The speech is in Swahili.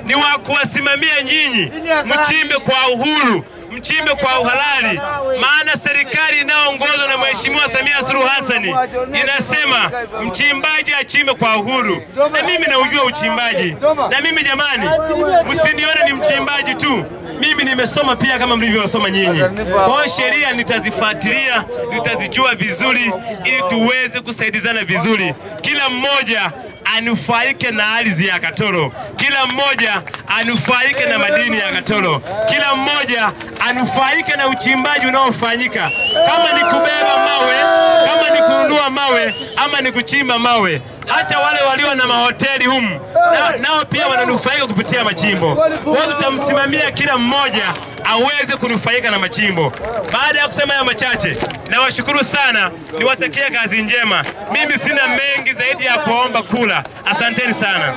Ni wa kuwasimamia nyinyi, mchimbe kwa uhuru, mchimbe kwa uhalali, maana serikali inayoongozwa na Mheshimiwa Samia Suluhu Hassan inasema mchimbaji achimbe kwa uhuru. Na mimi naujua uchimbaji. Na mimi jamani, msinione ni mchimbaji tu. Mimi nimesoma pia kama mlivyosoma nyinyi. Kwa sheria nitazifuatilia, nitazijua vizuri ili tuweze kusaidizana vizuri. Kila mmoja anufaike na ardhi ya Katoro. Kila mmoja anufaike na madini ya Katoro. Kila mmoja anufaike na uchimbaji unaofanyika. Kama ni kubeba mawe, kama ni kununua mawe, ama ni kuchimba mawe. Hata wale walio na mahoteli humu nao pia wananufaika kupitia machimbo. Kwa hiyo tutamsimamia kila mmoja aweze kunufaika na machimbo. Baada ya kusema haya machache, nawashukuru sana, niwatakia kazi njema. Mimi sina mengi zaidi ya kuomba kula. Asanteni sana.